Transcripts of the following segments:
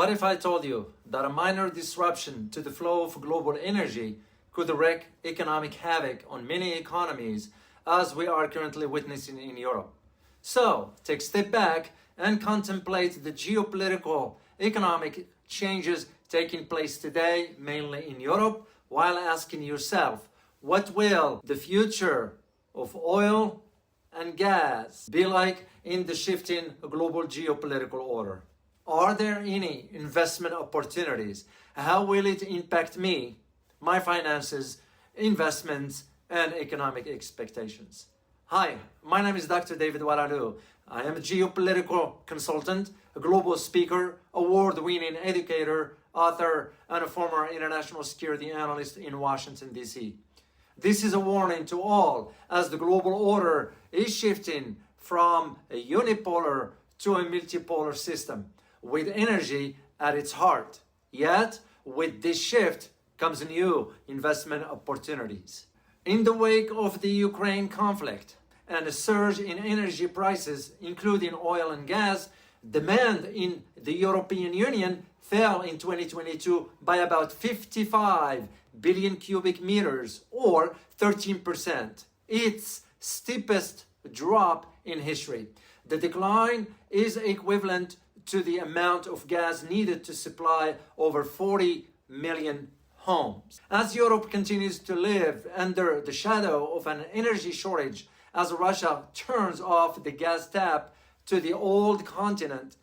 What if I told you that a minor disruption to the flow of global energy could wreak economic havoc on many economies as we are currently witnessing in Europe? So, take a step back and contemplate the geopolitical economic changes taking place today, mainly in Europe, while asking yourself, what will the future of oil and gas be like in the shifting global geopolitical order? Are there any investment opportunities? How will it impact me, my finances, investments, and economic expectations? Hi, my name is Dr. David Oualaalou. I am a geopolitical consultant, a global speaker, award-winning educator, author, and a former international security analyst in Washington, D.C. This is a warning to all as the global order is shifting from a unipolar to a multipolar system, with energy at its heart. Yet, with this shift comes new investment opportunities. In the wake of the Ukraine conflict and a surge in energy prices, including oil and gas, demand in the European Union fell in 2022 by about 55 billion cubic meters, or 13%. Its steepest drop in history. The decline is equivalent to the amount of gas needed to supply over 40 million homes. As Europe continues to live under the shadow of an energy shortage, as Russia turns off the gas tap to the old continent,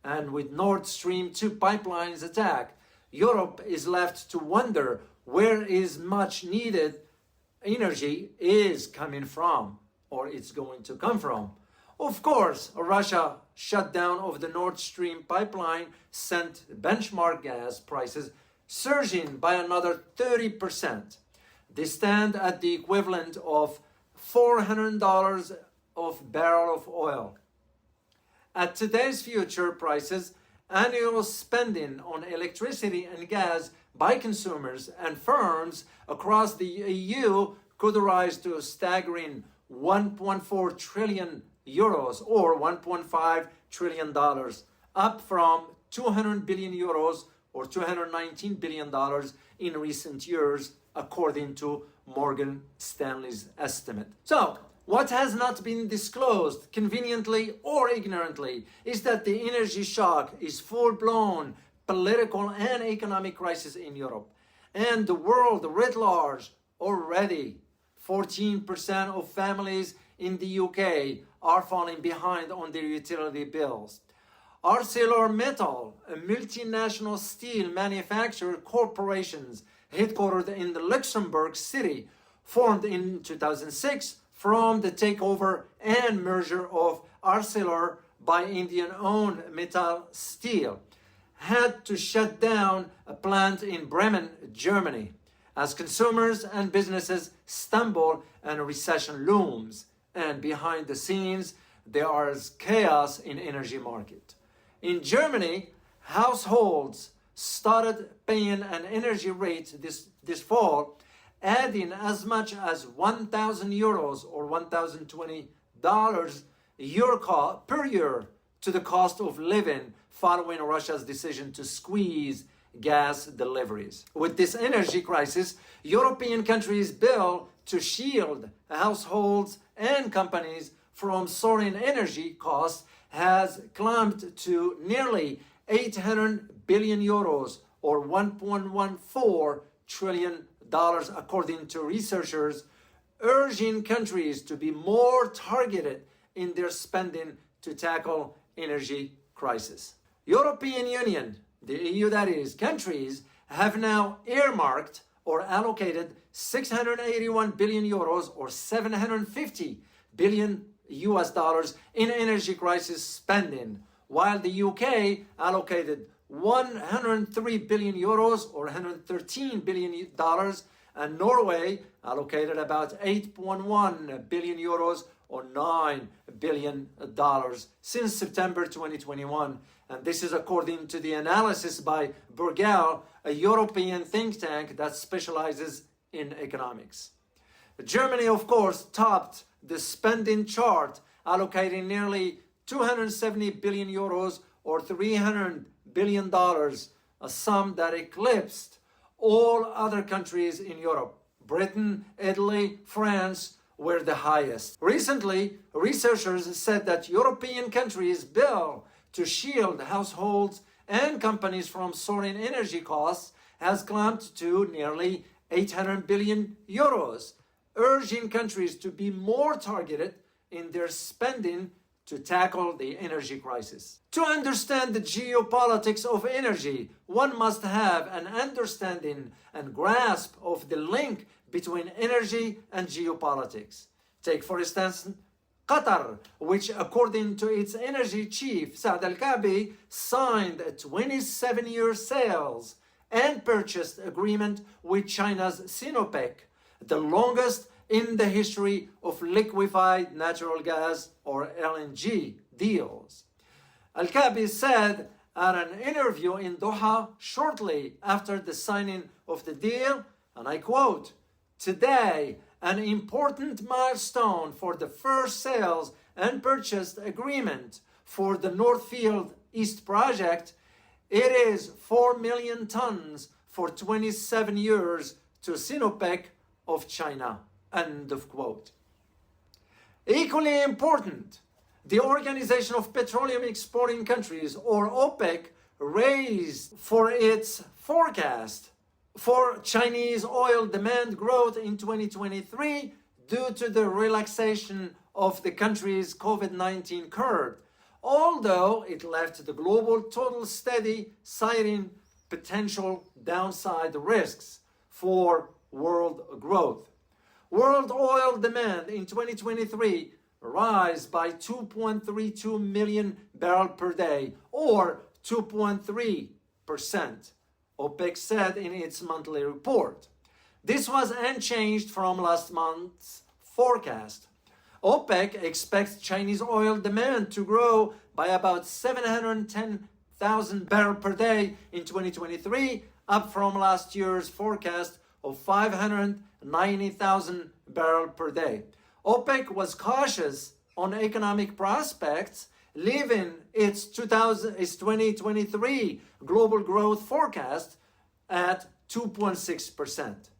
and with Nord Stream 2 pipelines attacked, Europe is left to wonder where is much needed energy is coming from, or it's going to come from. Of course, Russia shutdown of the Nord Stream pipeline sent benchmark gas prices surging by another 30%. They stand at the equivalent of $400 of barrel of oil. At today's future prices, annual spending on electricity and gas by consumers and firms across the EU could rise to a staggering 1.4 trillion euros or $1.5 trillion, up from 200 billion euros or $219 billion in recent years, according to Morgan Stanley's estimate. So, what has not been disclosed, conveniently or ignorantly, is that the energy shock is full-blown political and economic crisis in Europe. And the world writ large already. 14% of families in the UK are falling behind on their utility bills. ArcelorMittal, a multinational steel manufacturer corporations headquartered in the Luxembourg city, formed in 2006 from the takeover and merger of Arcelor by Indian-owned Metal Steel, had to shut down a plant in Bremen, Germany, as consumers and businesses stumble and a recession looms. And behind the scenes, there is chaos in energy market. In Germany, households started paying an energy rate this fall, adding as much as 1,000 euros or $1,020 per year to the cost of living following Russia's decision to squeeze gas deliveries. With this energy crisis, European countries' bill to shield households and companies from soaring energy costs has climbed to nearly 800 billion euros or $1.14 trillion, according to researchers, urging countries to be more targeted in their spending to tackle energy crisis. European Union, the EU that is, countries have now earmarked or allocated 681 billion euros or 750 billion US dollars in energy crisis spending, while the UK allocated 103 billion euros or 113 billion dollars, and Norway allocated about 8.1 billion euros or $9 billion since September 2021. And this is according to the analysis by Bruegel, a European think tank that specializes in economics. Germany, of course, topped the spending chart, allocating nearly 270 billion euros or $300 billion, a sum that eclipsed all other countries in Europe. Britain, Italy, France were the highest. Recently, researchers said that European countries' bill to shield households and companies from soaring energy costs has climbed to nearly 800 billion euros, urging countries to be more targeted in their spending to tackle the energy crisis. To understand the geopolitics of energy, one must have an understanding and grasp of the link between energy and geopolitics. Take, for instance, Qatar, which, according to its energy chief, Saad Al-Kaabi, signed a 27-year sales and purchase agreement with China's Sinopec, the longest in the history of liquefied natural gas or LNG deals. Al-Kaabi said at an interview in Doha shortly after the signing of the deal, and I quote, "Today, an important milestone for the first sales and purchase agreement for the North Field East project. It is 4 million tons for 27 years to Sinopec of China." End of quote. Equally important, the Organization of Petroleum Exporting Countries, or OPEC, raised for its forecast for Chinese oil demand growth in 2023 due to the relaxation of the country's COVID-19 curve, although it left the global total steady, citing potential downside risks for world growth. World oil demand in 2023 rise by 2.32 million barrels per day, or 2.3%, OPEC said in its monthly report. This was unchanged from last month's forecast. OPEC expects Chinese oil demand to grow by about 710,000 barrels per day in 2023, up from last year's forecast of 590,000 barrels per day. OPEC was cautious on economic prospects, leaving its 2023 global growth forecast at 2.6%.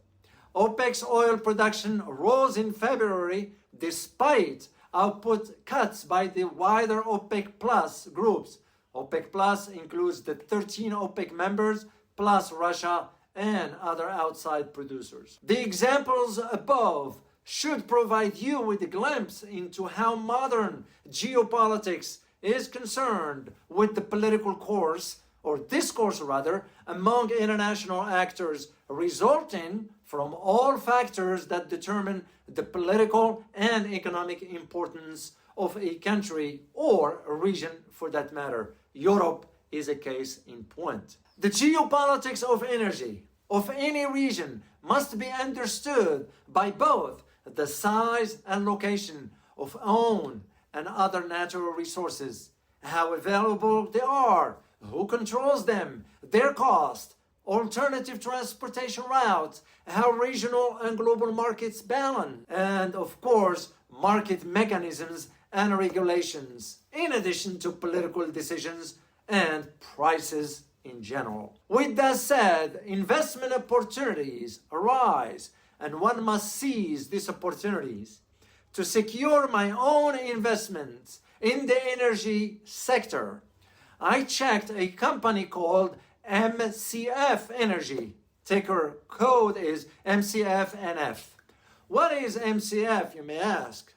OPEC's oil production rose in February despite output cuts by the wider OPEC Plus groups. OPEC Plus includes the 13 OPEC members plus Russia and other outside producers. The examples above should provide you with a glimpse into how modern geopolitics is concerned with the political course, or discourse rather, among international actors, resulting from all factors that determine the political and economic importance of a country or a region for that matter. Europe is a case in point. The geopolitics of energy of any region must be understood by both the size and location of own and other natural resources, how available they are, who controls them, their cost, alternative transportation routes, how regional and global markets balance, and of course, market mechanisms and regulations, in addition to political decisions and prices in general. With that said, investment opportunities arise, and one must seize these opportunities. To secure my own investments in the energy sector, I checked a company called MCF Energy. Ticker code is MCFNF. What is MCF, you may ask?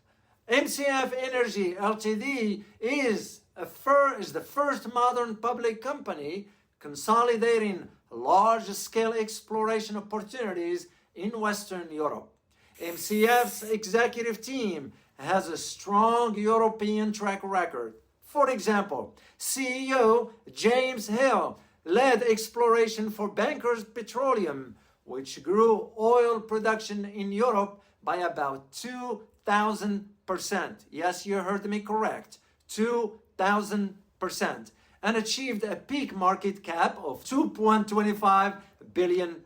MCF Energy Ltd. is the first modern public company consolidating large-scale exploration opportunities in Western Europe. MCF's executive team has a strong European track record. For example, CEO James Hill led exploration for Bankers Petroleum, which grew oil production in Europe by about 2,000%. Yes, you heard me correct, 2,000%, and achieved a peak market cap of $2.25 billion.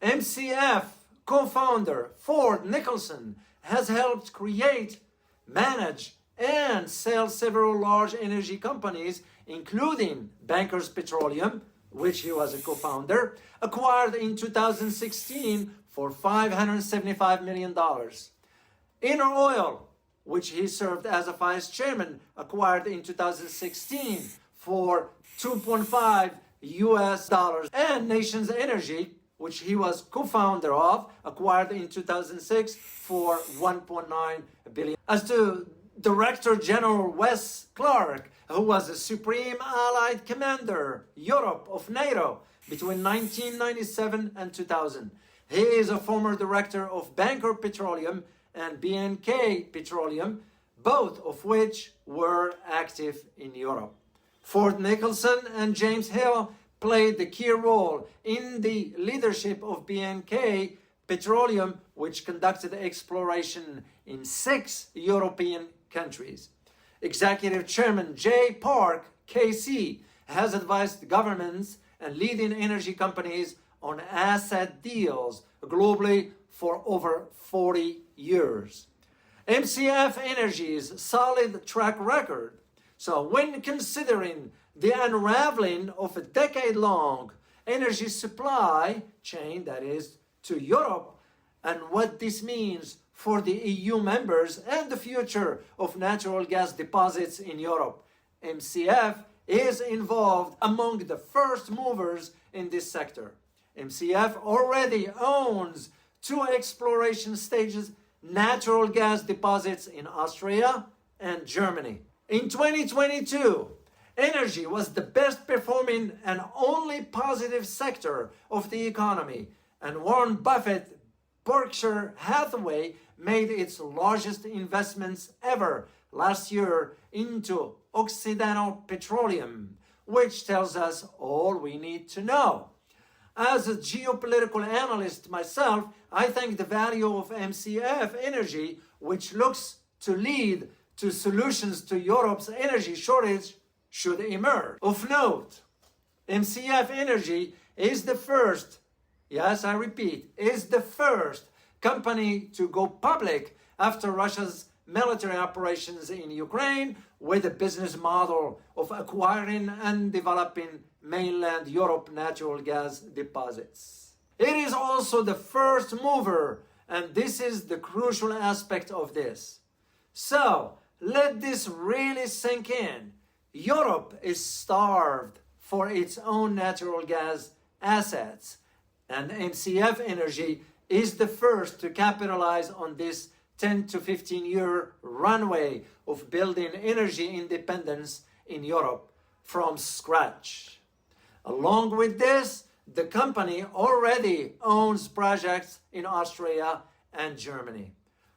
MCF co-founder Ford Nicholson has helped create, manage, and sell several large energy companies, including Bankers Petroleum, which he was a co-founder, acquired in 2016 for $575 million. Inner Oil, which he served as a vice chairman, acquired in 2016 for $2.5 US. And Nations Energy, which he was co-founder of, acquired in 2006 for $1.9 billion. As to Director General Wes Clark, who was the Supreme Allied Commander, Europe of NATO between 1997 and 2000. He is a former director of Banker Petroleum and BNK Petroleum, both of which were active in Europe. Ford Nicholson and James Hill played the key role in the leadership of BNK Petroleum, which conducted exploration in 6 European countries. Executive Chairman Jay Park, KC, has advised governments and leading energy companies on asset deals globally for over 40 years. MCF Energy's solid track record. So when considering the unraveling of a decade-long energy supply chain, that is, to Europe, and what this means for the EU members and the future of natural gas deposits in Europe, MCF is involved among the first movers in this sector. MCF already owns 2 exploration stages natural gas deposits in Austria and Germany. In 2022, energy was the best performing and only positive sector of the economy, and Warren Buffett, Berkshire Hathaway, made its largest investments ever last year into Occidental Petroleum, which tells us all we need to know. As a geopolitical analyst myself, I think the value of MCF Energy, which looks to lead to solutions to Europe's energy shortage, should emerge. Of note, MCF Energy is the first, yes, I repeat, is the first company to go public after Russia's military operations in Ukraine, with a business model of acquiring and developing mainland Europe natural gas deposits. It is also the first mover, and this is the crucial aspect of this. So, let this really sink in. Europe is starved for its own natural gas assets, and MCF Energy is the first to capitalize on this 10 to 15 year runway of building energy independence in Europe from scratch. Along with this, the company already owns projects in Austria and Germany.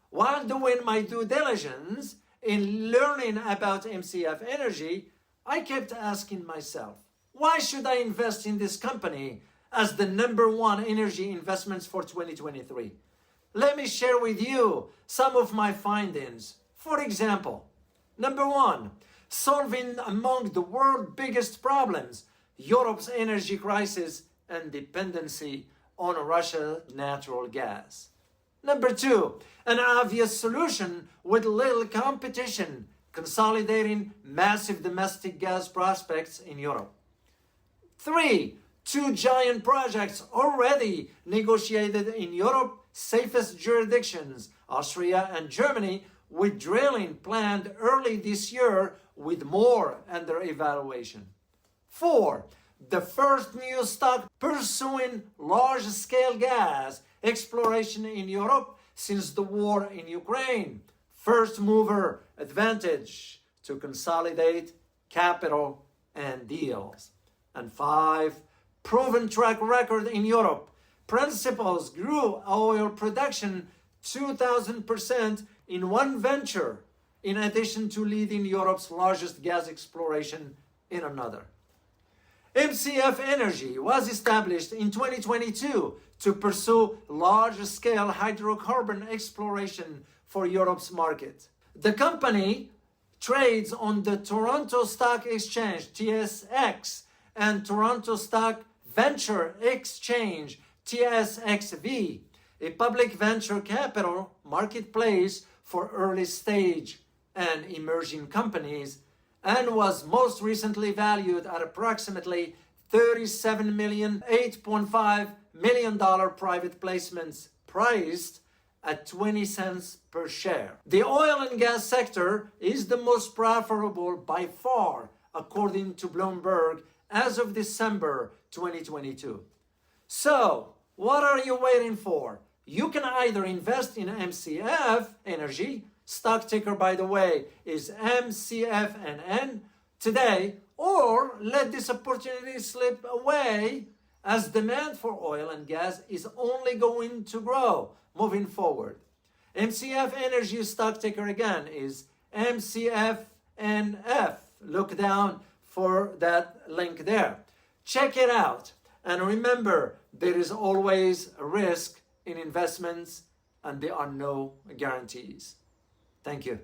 While doing my due diligence in learning about MCF Energy, I kept asking myself, why should I invest in this company as the #1 energy investments for 2023? Let me share with you some of my findings. For example, #1, solving among the world's biggest problems, Europe's energy crisis and dependency on Russia's natural gas. #2, an obvious solution with little competition, consolidating massive domestic gas prospects in Europe. 3, 2 giant projects already negotiated in Europe, safest jurisdictions, Austria and Germany, with drilling planned early this year, with more under evaluation. 4, the first new stock pursuing large-scale gas exploration in Europe since the war in Ukraine. First mover advantage to consolidate capital and deals. And 5, proven track record in Europe. Principals grew oil production 2,000% in one venture, in addition to leading Europe's largest gas exploration in another. MCF Energy was established in 2022 to pursue large-scale hydrocarbon exploration for Europe's market. The company trades on the Toronto Stock Exchange, TSX, and Toronto Stock Venture Exchange, TSXV, a public venture capital marketplace for early stage and emerging companies, and was most recently valued at approximately $37 million, $8.5 million private placements priced at 20 cents per share. The oil and gas sector is the most profitable by far, according to Bloomberg, as of December 2022. So, what are you waiting for? You can either invest in MCF Energy, stock ticker by the way is MCFNN today, or let this opportunity slip away as demand for oil and gas is only going to grow moving forward. MCF Energy stock ticker again is MCFNF. Look down for that link there. Check it out. And remember, there is always a risk in investments and there are no guarantees. Thank you.